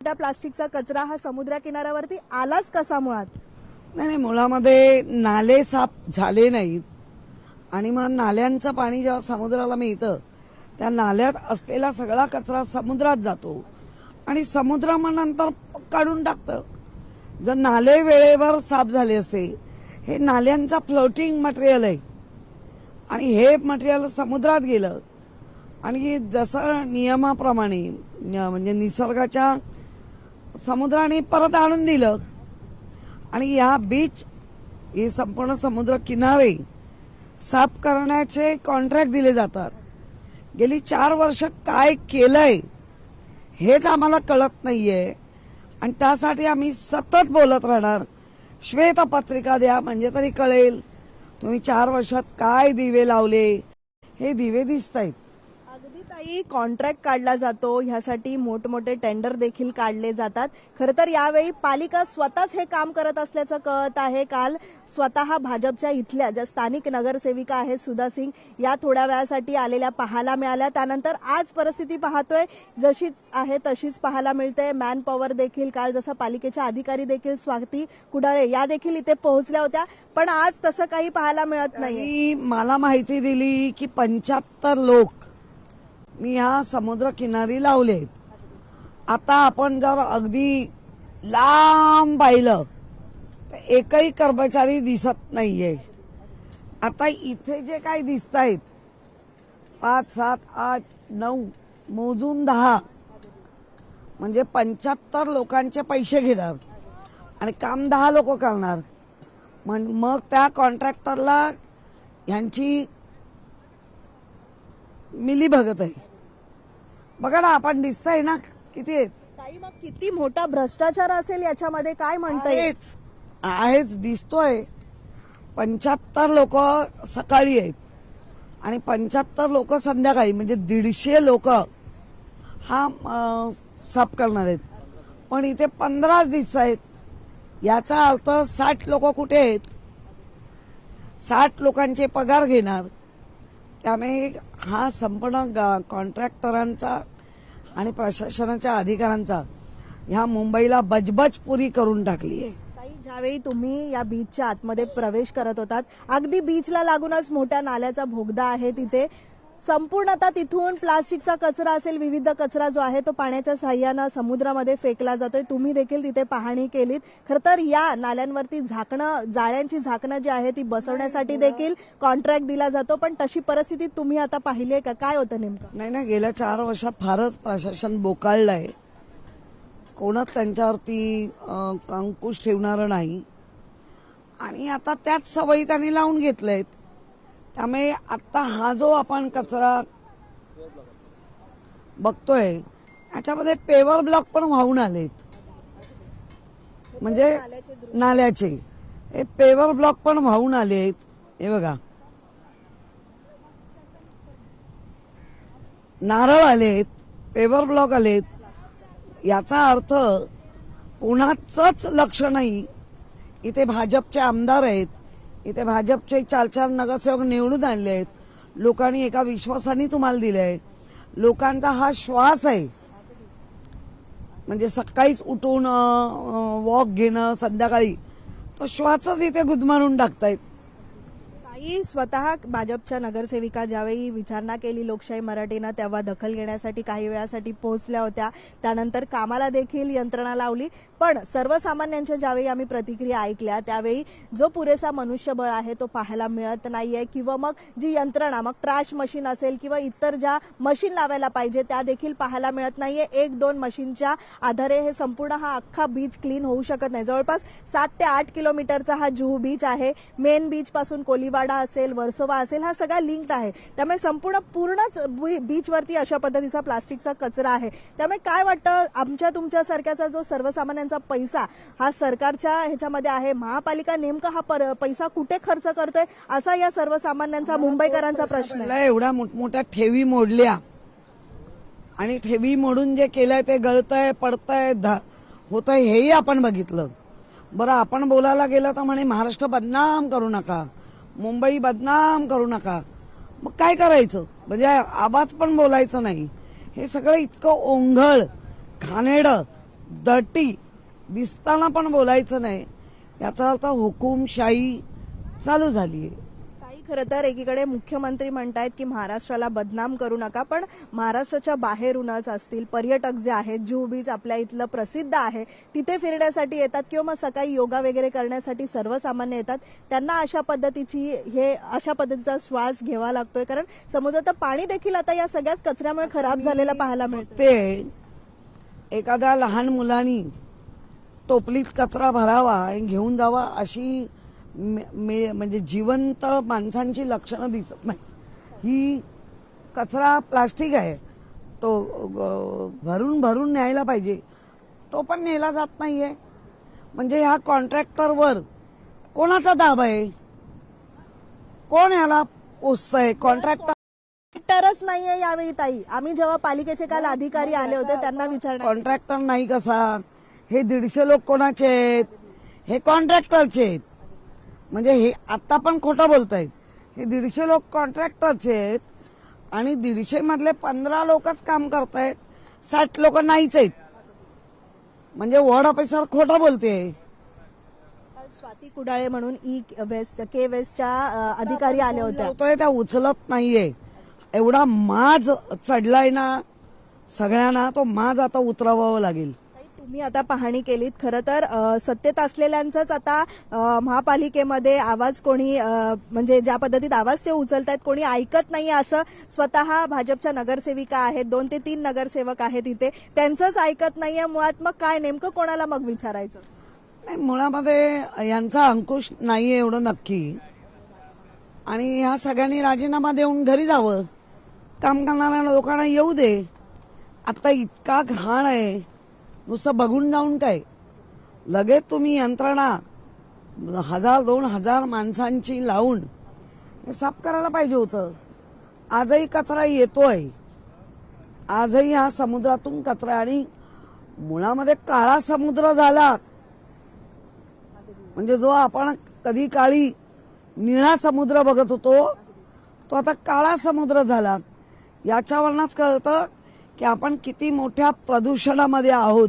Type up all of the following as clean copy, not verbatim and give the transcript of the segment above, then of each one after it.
प्लास्टिकचा कचरा हा समुद्र किनाऱ्यावरती आलाच कसा मुळात? नाही, मुळामध्ये नाले साफ झाले नाहीत आणि मग नाल्यांचं पाणी जेव्हा समुद्राला मिळतं त्या नाल्यात असलेला सगळा कचरा समुद्रात जातो आणि समुद्र मग नंतर काढून टाकतं. जर नाले वेळेवर साफ झाले असते, हे नाल्यांचा फ्लोटिंग मटेरियल आहे आणि हे मटेरियल समुद्रात गेलं आणि जसं नियमाप्रमाणे म्हणजे निसर्गाच्या समुद्राने परत आणून दिलं आणि या बीच हे संपूर्ण समुद्र किनारे साफ करण्याचे कॉन्ट्रॅक्ट दिले जातात. गेली 4 वर्ष काय केलंय हेच आम्हाला कळत नाहीये आणि त्यासाठी आम्ही सतत बोलत राहणार. श्वेतपत्रिका द्या म्हणजे तरी कळेल तुम्ही 4 वर्षात काय दिवे लावले. हे दिवे दिसतायत. अगदी ताई, कॉन्ट्रॅक्ट काढला जातो, ह्यासाठी मोठमोठे टेंडर देखील काढले जातात. खरं तर यावेळी पालिका स्वतःच हे काम करत असल्याचं कळत आहे. काल स्वतः भाजपच्या इथल्या ज्या स्थानिक नगरसेविका आहेत सुधा सिंग, या थोड्या वेळासाठी आलेल्या पाहायला मिळाल्या. त्यानंतर आज परिस्थिती पाहतोय जशीच आहे तशीच पाहायला मिळते. मॅन पॉवर देखील काल जसं पालिकेच्या अधिकारी देखील स्वाती कुडाळे या देखील इथे पोहोचल्या होत्या, पण आज तसं काही पाहायला मिळत नाही. मला माहिती दिली की 75 लोक मी ह्या समुद्र किनारी लावलेत. आता आपण जर अगदी लांब पाहिलं तर एकही कर्मचारी दिसत नाहीये. आता इथे जे काही दिसत आहेत 5, 7, 8, 9 मोजून 10 म्हणजे 75 लोकांचे पैसे घेणार आणि काम 10 लोक करणार. मग त्या कॉन्ट्रॅक्टरला ह्यांची मिलीभगत आहे. बघा ना, आपण दिसतंय ना किती आहेत. ताई, मग किती मोठा भ्रष्टाचार असेल याच्यामध्ये, काय म्हणता येईल? आहेच दिसतोय. 75 लोक सकाळी आहेत आणि 75 लोक संध्याकाळी म्हणजे 150 लोक हा साफ करणार आहेत. पण इथे 15 दिसत आहेत. याचा अर्थ 60 लोक कुठे आहेत? 60 लोकांचे पगार घेणार. त्यामुळे हा संपूर्ण कॉन्ट्रॅक्टरांचा आणि प्रशासनाच्या अधिकाऱ्यांचा ह्या मुंबईला बजबज पुरी करून टाकली आहे. ताई, ज्यावेळी तुम्ही या बीचच्या आतमध्ये प्रवेश करत होतात, अगदी बीचला लागूनच मोठ्या नाल्याचा बोगदा आहे, तिथे संपूर्णतः तिथून प्लास्टिकचा कचरा असेल, विविध कचरा जो आहे तो पाण्याच्या साह्यानं समुद्रामध्ये फेकला जातोय. तुम्ही देखील तिथे पाहणी केलीत. खरं तर या नाल्यांवरती झाकणं, जाळ्यांची झाकणं जी आहे ती बसवण्यासाठी देखील कॉन्ट्रॅक्ट दिला जातो, पण तशी परिस्थिती तुम्ही आता पाहिली आहे का? काय होतं नेमकं? नाही, गेल्या 4 वर्षात फारच प्रशासन बोकाळलंय. कोणच त्यांच्यावरती अंकुश ठेवणारं नाही आणि आता त्याच सवयी त्यांनी लावून घेतल्यात. त्यामुळे आता हा जो आपण कचरा बघतोय याच्यामध्ये पेवर ब्लॉक पण वाहून आलेत. म्हणजे नाल्याचे हे पेवर ब्लॉक पण वाहून आलेत. हे बघा, नारळ आलेत, पेवर ब्लॉक आलेत. याचा अर्थ कोणाचंच लक्ष नाही. इथे भाजपचे आमदार आहेत, इथे भाजपचे 4 नगरसेवक निवडून आणले आहेत. लोकांनी एका विश्वासाने तुम्हाला दिलंय. लोकांचा हा श्वास आहे. म्हणजे सकाळीच उठून वॉक घेणं, संध्याकाळी तो श्वासच इथे गुदमरून टाकतायत. ताई, स्वतः भाजपच्या नगरसेविका ज्यावेळी विचारणा केली लोकशाही मराठीनं, तेव्हा दखल घेण्यासाठी काही वेळासाठी पोहोचल्या होत्या. त्यानंतर कामाला देखील यंत्रणा लावली. पण सर्वसामान्यांच्या ज्यावेळी आम्ही प्रतिक्रिया ऐकल्या त्यावेळी जो पुरेसा मनुष्यबळ आहे तो पाहायला मिळत नाहीये, किंवा मग जी यंत्रणा, मग ट्रॅश मशीन असेल किंवा इतर ज्या मशीन लावायला पाहिजे त्या देखील पाहायला मिळत नाहीये. 1-2 मशीनच्या आधारे हे संपूर्ण हा अख्खा बीच क्लीन होऊ शकत नाही. जवळपास 7 ते 8 किलोमीटरचा हा जुहू बीच आहे. मेन बीच पासून कोलीवाडा असेल, वर्सोवा असेल, हा सगळा लिंक्ड आहे. त्यामुळे पूर्णच बीचवरती अशा पद्धतीचा प्लास्टिकचा कचरा आहे. त्यामुळे काय वाटतं, आमच्या तुमच्यासारख्याचा जो सर्वसामान्यांचा पैसा हा सरकारच्या ह्याच्यामध्ये आहे, महापालिका नेमका हा पैसा कुठे खर्च करतोय असा या सर्वसामान्यांचा, मुंबईकरांचा प्रश्न आहे. एवढ्या मोठमोठ्या ठेवी मोडल्या आणि ठेवी मोडून जे केलंय ते गळतंय, पडतंय, होतंय, हेही आपण बघितलं. बरं, आपण बोलायला गेलं तर म्हणे महाराष्ट्र बदनाम करू नका, मुंबई बदनाम करू नका. मग काय करायचं? म्हणजे आवाज पण बोलायचं नाही. हे सगळं इतकं ओंघळ, घाणेरडं डर्टी दिसताना पण बोलायचं नाही, याचा अर्थ हुकुमशाही चालू झालीय. काही खरं तर एकीकडे मुख्यमंत्री म्हणतायत की महाराष्ट्राला बदनाम करू नका, पण महाराष्ट्राच्या बाहेरूनच असतील पर्यटक जे आहेत, जुहू बीच आपल्या इथलं प्रसिद्ध आहे, तिथे फिरण्यासाठी येतात किंवा मग सकाळी योगा वगैरे करण्यासाठी सर्वसामान्य येतात. त्यांना अशा पद्धतीचा श्वास घ्यावा लागतोय, कारण समुद्राचं पाणी देखील आता या सगळ्याच कचऱ्यामुळे खराब झालेलं पाहायला मिळतं. ते एखाद्या लहान मुलांनी टोपलीत कचरा भरावा आणि घेऊन जावा अशी म्हणजे जिवंत माणसांची लक्षणं दिसत नाही. ही कचरा प्लास्टिक आहे, तो भरून भरून न्यायला पाहिजे, तो पण नेला जात नाहीये. म्हणजे ह्या कॉन्ट्रॅक्टरवर कोणाचा दाब आहे? कोण ह्याला पोचतंय? कॉन्ट्रॅक्टरच नाहीये यावेळी ताई. आम्ही जेव्हा पालिकेचे काल अधिकारी आले होते त्यांना विचारणार, कॉन्ट्रॅक्टर नाही कसा? हे 150 लोक कोणाचे आहेत? हे कॉन्ट्रॅक्टरचे आहेत. म्हणजे हे आता पण खोटं बोलतायत. हे 150 लोक कॉन्ट्रॅक्टरचे आहेत आणि 150 मधले 15 लोकच काम करतायत, 60 लोक नाहीच आहेत. म्हणजे वॉर्ड ऑफिसर खोटं बोलते. स्वाती कुडाळे म्हणून के वेस्टच्या अधिकारी आले होते, त्या उचलत नाहीये. एवढा माज चढलाय ना सगळ्यांना, तो माज आता उतरवावं लागेल. तुम्ही आता पाहणी केलीत. खरं तर सत्तेत असलेल्यांचाच आता महापालिकेमध्ये आवाज कोणी म्हणजे ज्या पद्धतीत आवाज ते उचलतायत कोणी ऐकत नाही, असं स्वतः भाजपच्या नगरसेविका आहेत, 2 ते 3 नगरसेवक आहेत इथे, त्यांचंच ऐकत नाहीये. मुळात मग काय नेमकं कोणाला मग विचारायचं? नाही, मुळामध्ये यांचा अंकुश नाहीये एवढं नक्की. आणि ह्या सगळ्यांनी राजीनामा देऊन घरी जावं. काम करणाऱ्या लोकांना येऊ दे. आता इतका घाण आहे, नुसतं बघून जाऊन काय. लगेच तुम्ही यंत्रणा 1000-2000 माणसांची लावून हे साफ करायला पाहिजे होतं. आजही कचरा येतोय, आजही हा समुद्रातून कचरा, आणि मुळामध्ये काळा समुद्र झाला. म्हणजे जो आपण कधी काळी निळा समुद्र बघत होतो तो आता काळा समुद्र झाला. याच्यावरच कळतं की आपण किती मोठ्या प्रदूषणामध्ये आहोत.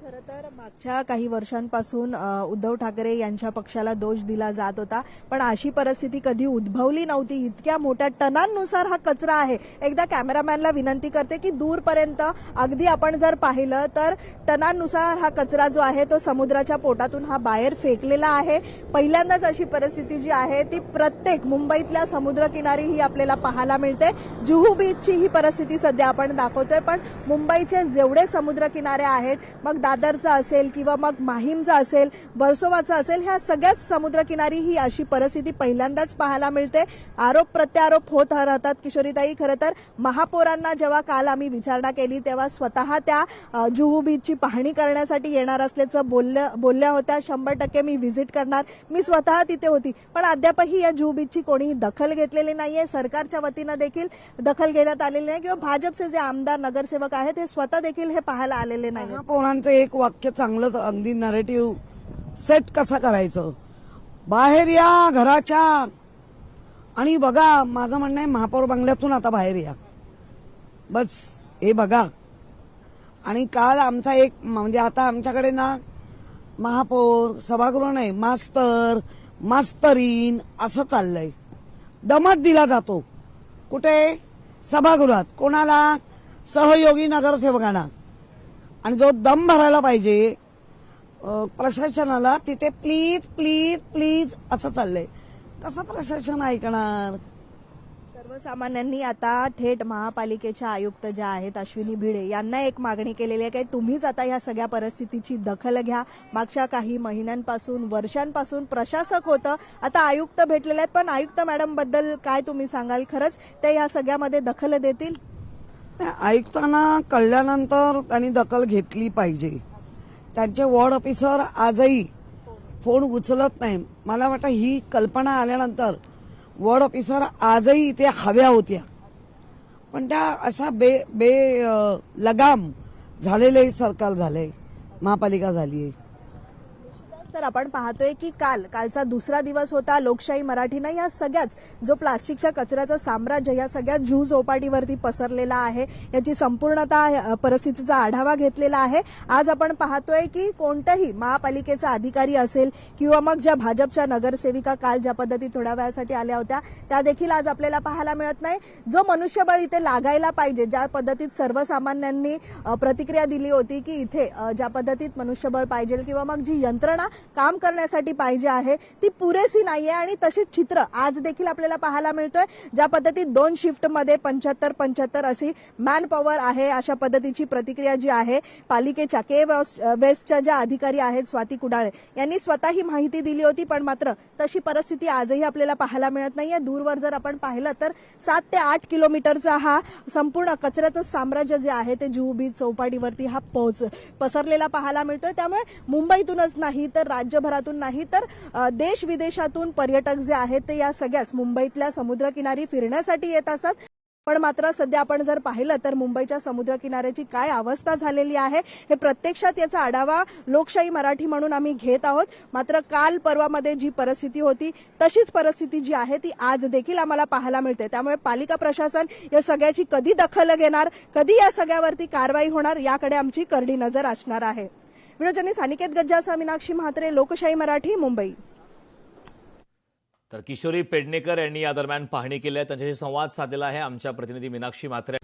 खरं तर मागच्या काही वर्षांपासून उद्धव ठाकरे यांच्या पक्षाला दोष दिला जात होता, पण अशी परिस्थिती कधी उद्भवली नव्हती. इतक्या मोठ्या टनांनुसार हा कचरा आहे. एकदा कॅमेरामॅनला विनंती करते की दूरपर्यंत अगदी आपण जर पाहिलं तर टनांनुसार हा कचरा जो आहे तो समुद्राच्या पोटातून हा बाहेर फेकलेला आहे. पहिल्यांदाच अशी परिस्थिती जी आहे ती प्रत्येक मुंबईतल्या समुद्रकिनारी ही आपल्याला पाहायला मिळते. जुहू बीचची ही परिस्थिती सध्या आपण दाखवतोय, पण मुंबईचे जेवढे समुद्रकिनारे आहेत, मग दादरचा असेल किंवा मग माहीमचा असेल, वर्सोवाचा असेल, ह्या सगळ्याच समुद्रकिनारी ही अशी परिस्थिती पहिल्यांदाच पाहायला मिळते. आरोप प्रत्यारोप होत राहतात. किशोरीताई, खरं तर महापौरांना जेव्हा काल आम्ही विचारणा केली तेव्हा स्वतः त्या जुहू बीचची पाहणी करण्यासाठी येणार असल्याचं बोलल्या होत्या. 100% मी व्हिजिट करणार, मी स्वतः तिथे होती, पण अद्यापही या जुहू बीचची कोणीही दखल घेतलेली नाहीये. सरकारच्या वतीनं देखील दखल घेण्यात आलेली नाही किंवा भाजपचे जे आमदार नगरसेवक आहेत हे स्वतः देखील हे पाहायला आलेले नाही. महापौरांचं एक वाक्य चांगलं, अगदी नरेटिव्ह सेट कसं करायचं. बाहेर या घराच्या आणि बघा. माझं म्हणणं आहे महापौर बंगल्यातून आता बाहेर या, बस हे बघा. आणि काल आमचा एक म्हणजे आता आमच्याकडे ना महापौर सभागृह नाही, मास्तरीन असं चाललंय. दमत दिला जातो कुठे? सभागृहात. कोणाला? सहयोगी नगरसेवकांना. आणि जो दम भरायला पाहिजे प्रशासनाला, तिथे प्लीज प्लीज प्लीज असं चाललंय. कसं प्रशासन ऐकणार? सर्वसामान्यांनी आता थेट महापालिकेच्या आयुक्त ज्या आहेत अश्विनी भिडे यांना एक मागणी केलेली आहे की तुम्हीच आता ह्या सगळ्या परिस्थितीची दखल घ्या. मागच्या काही महिन्यांपासून, वर्षांपासून प्रशासक होतं, आता आयुक्त भेटलेले आहेत, पण आयुक्त मॅडम बद्दल काय तुम्ही सांगाल? खरंच ते ह्या सगळ्यामध्ये दखल देतील? आयुक्तांना कळल्यानंतर त्यांनी दखल घेतली पाहिजे. त्यांचे वॉर्ड ऑफिसर आजही फोन उचलत नाही. मला वाटतं ही कल्पना आल्यानंतर वॉर्ड ऑफिसर आजही इथे हव्या होत्या, पण त्या अशा लगाम झालेले सरकार झालंय, महापालिका झालीय. तर आपण पाहतोय की कालचा दुसरा दिवस होता. लोकशाही मराठीनं या सगळ्याच जो प्लास्टिकच्या कचऱ्याचं साम्राज्य या सगळ्या जूह चौपाटीवरती पसरलेला आहे याची संपूर्णतः परिस्थितीचा आढावा घेतलेला आहे. आज आपण पाहतोय की कोणताही महापालिकेचा अधिकारी असेल किंवा मग ज्या भाजपच्या नगरसेविका काल ज्या पद्धतीत थोड्या वेळासाठी आल्या होत्या त्या देखील आज आपल्याला पाहायला मिळत नाही. जो मनुष्यबळ इथे लागायला पाहिजे, ज्या पद्धतीत सर्वसामान्यांनी प्रतिक्रिया दिली होती की इथे ज्या पद्धतीत मनुष्यबळ पाहिजे किंवा मग जी यंत्रणा काम करण्यासाठी पाहिजे आहे ती पुरेशी नाहीये आणि तशीच चित्र आज देखील आपल्याला पाहायला मिळतोय. ज्या पद्धतीत 2 शिफ्टमध्ये 75-75 अशी मॅन पॉवर आहे अशा पद्धतीची प्रतिक्रिया जी आहे पालिकेच्या वेस्टच्या ज्या अधिकारी आहेत स्वाती कुडाळे यांनी स्वतः ही माहिती दिली होती. पण मात्र तशी परिस्थिती आजही आपल्याला पाहायला मिळत नाहीये. दूरवर जर आपण पाहिलं तर 7 ते 8 किलोमीटरचा हा संपूर्ण कचऱ्याचं साम्राज्य जे आहे ते जुहू बीच चौपाटीवरती हा पसरलेला पाहायला मिळतोय. त्यामुळे मुंबईतूनच नाही तर राज्यभरातून नाही तर देश विदेशातून पर्यटक जे आहेत ते या सगळ्याच मुंबईतल्या समुद्रकिनारी फिरण्यासाठी येत असतात. पण मात्र सध्या आपण जर पाहिलं तर मुंबईच्या समुद्रकिनाऱ्याची काय अवस्था झालेली आहे हे प्रत्यक्षात याचा आढावा लोकशाही मराठी म्हणून आम्ही घेत आहोत. मात्र काल परवामध्ये जी परिस्थिती होती तशीच परिस्थिती जी आहे ती आज देखील आम्हाला पाहायला मिळते. त्यामुळे पालिका प्रशासन या सगळ्याची कधी दखल घेणार, कधी या सगळ्यावरती कारवाई होणार याकडे आमची करडी नजर असणार आहे. व्हिडिओ जर्नलिस्ट अनिकेत गज्जासह मीनाक्षी म्हात्रे, लोकशाही मराठी, मुंबई. तर किशोरी पेडणेकर यांनी या दरम्यान पाहणी केली आहे. त्यांच्याशी संवाद साधलेला आहे आमच्या प्रतिनिधी मीनाक्षी म्हात्रे.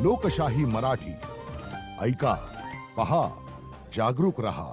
लोकशाही मराठी ऐका, पहा, जागरूक रहा.